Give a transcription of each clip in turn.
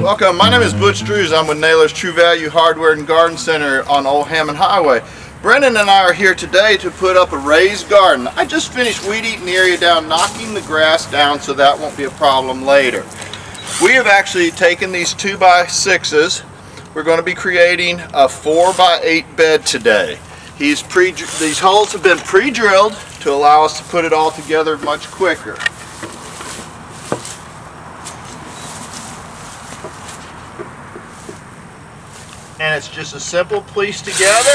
Welcome, my name is Butch Drews. I'm with Naylors True Value Hardware and Garden Center on Old Hammond Highway. Brennan and I are here today to put up a raised garden. I just finished weed eating the area down, knocking the grass down so that won't be a problem later. We have actually taken these 2x6s. We're going to be creating a 4x8 bed today. These holes have been pre-drilled to allow us to put it all together much quicker. And it's just a simple piece together,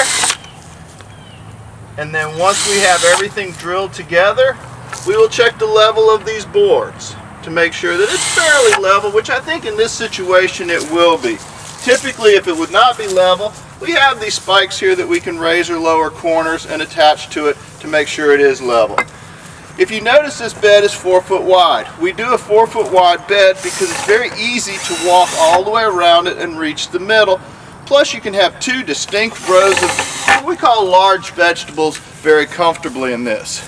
and then once we have everything drilled together, we will check the level of these boards to make sure that it's fairly level, which I think in this situation it will be. Typically, if it would not be level, we have these spikes here that we can raise or lower corners and attach to it to make sure it is level. If you notice, this bed is 4 foot wide. We do a 4 foot wide bed because it's very easy to walk all the way around it and reach the middle. Plus, you can have two distinct rows of what we call large vegetables very comfortably in this.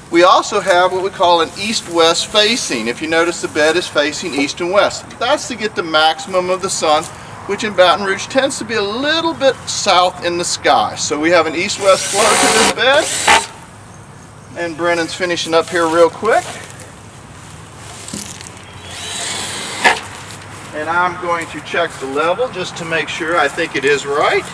We also have what we call an east-west facing. If you notice, the bed is facing east and west. That's to get the maximum of the sun, which in Baton Rouge tends to be a little bit south in the sky. So we have an east-west flow to this bed. And Brennan's finishing up here real quick. And I'm going to check the level just to make sure I think it is right.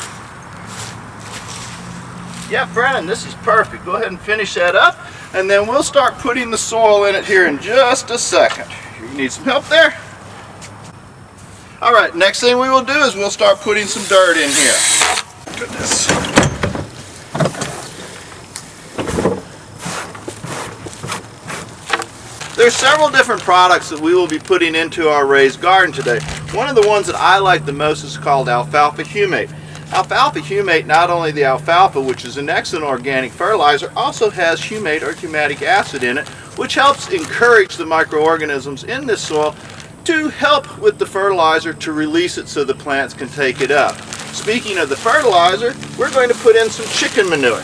Yeah, Brennan, this is perfect. Go ahead and finish that up, and then we'll start putting the soil in it here in just a second. You need some help there? All right, next thing we will do is we'll start putting some dirt in here. Goodness. There's several different products that we will be putting into our raised garden today. One of the ones that I like the most is called alfalfa humate. Alfalfa humate, not only the alfalfa, which is an excellent organic fertilizer, also has humate or humic acid in it, which helps encourage the microorganisms in this soil to help with the fertilizer to release it so the plants can take it up. Speaking of the fertilizer, we're going to put in some chicken manure.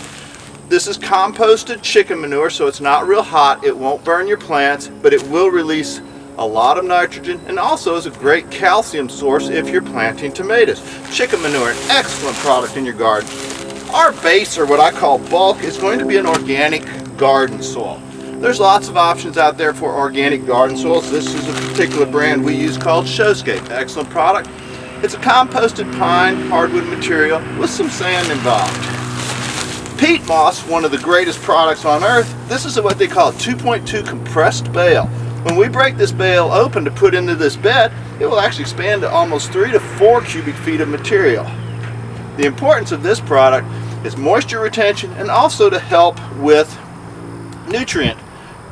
This is composted chicken manure, so it's not real hot. It won't burn your plants, but it will release a lot of nitrogen, and also is a great calcium source if you're planting tomatoes. Chicken manure, an excellent product in your garden. Our base, or what I call bulk, is going to be an organic garden soil. There's lots of options out there for organic garden soils. This is a particular brand we use called Showscape. Excellent product. It's a composted pine hardwood material with some sand involved. Peat moss, one of the greatest products on earth. This is what they call a 2.2 compressed bale. When we break this bale open to put into this bed, it will actually expand to almost 3 to 4 cubic feet of material. The importance of this product is moisture retention and also to help with nutrient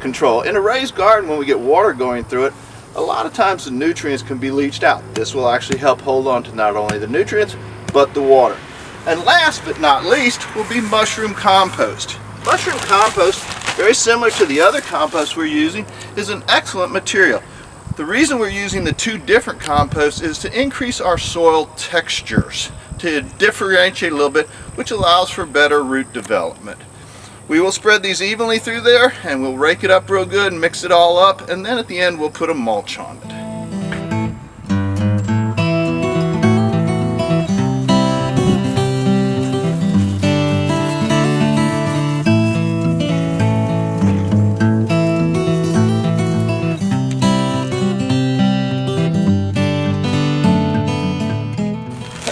control. In a raised garden, when we get water going through it, a lot of times the nutrients can be leached out. This will actually help hold on to not only the nutrients, but the water. And last but not least will be mushroom compost. Mushroom compost, very similar to the other compost we're using, is an excellent material. The reason we're using the two different composts is to increase our soil textures, to differentiate a little bit, which allows for better root development. We will spread these evenly through there, and we'll rake it up real good and mix it all up, and then at the end we'll put a mulch on it.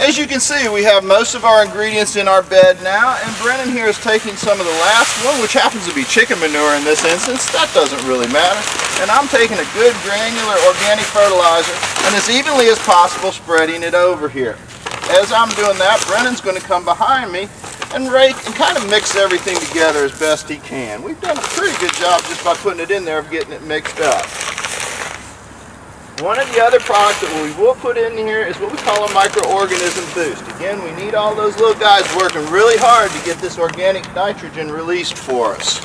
As you can see, we have most of our ingredients in our bed now, and Brennan here is taking some of the last one, which happens to be chicken manure in this instance. That doesn't really matter. And I'm taking a good granular organic fertilizer and as evenly as possible spreading it over here. As I'm doing that, Brennan's going to come behind me and rake and kind of mix everything together as best he can. We've done a pretty good job just by putting it in there of getting it mixed up. One of the other products that we will put in here is what we call a microorganism boost. Again, we need all those little guys working really hard to get this organic nitrogen released for us.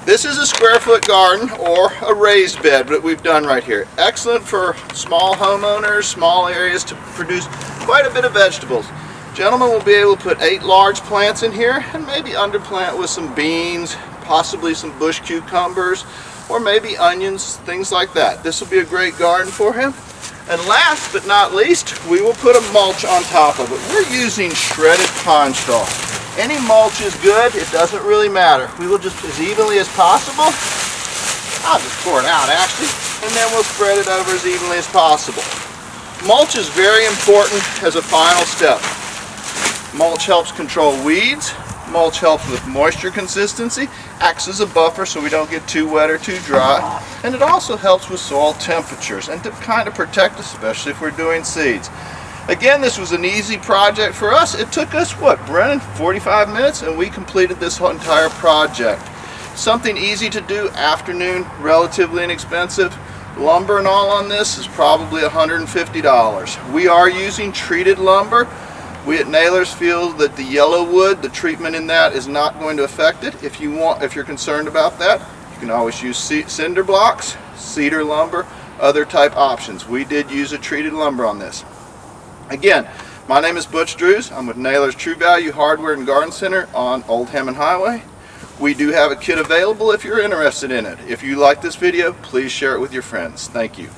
This is a square foot garden or a raised bed that we've done right here. Excellent for small homeowners, small areas to produce quite a bit of vegetables. Gentlemen will be able to put 8 large plants in here and maybe underplant with some beans, possibly some bush cucumbers, or maybe onions, things like that. This will be a great garden for him. And last but not least, we will put a mulch on top of it. We're using shredded pine straw. Any mulch is good, it doesn't really matter. We will just, as evenly as possible, I'll just pour it out actually, and then we'll spread it over as evenly as possible. Mulch is very important as a final step. Mulch helps control weeds. Mulch helps with moisture consistency, acts as a buffer so we don't get too wet or too dry, and it also helps with soil temperatures and to kind of protect, especially if we're doing seeds. Again, this was an easy project for us. It took us, what, Brennan, 45 minutes, and we completed this whole entire project. Something easy to do, afternoon, relatively inexpensive. Lumber and all on this is probably $150. We are using treated lumber. We at Naylors feel that the yellow wood, the treatment in that is not going to affect it. If you're concerned about that, you can always use cinder blocks, cedar lumber, other type options. We did use a treated lumber on this. Again, my name is Butch Drews. I'm with Naylors True Value Hardware and Garden Center on Old Hammond Highway. We do have a kit available if you're interested in it. If you like this video, please share it with your friends. Thank you.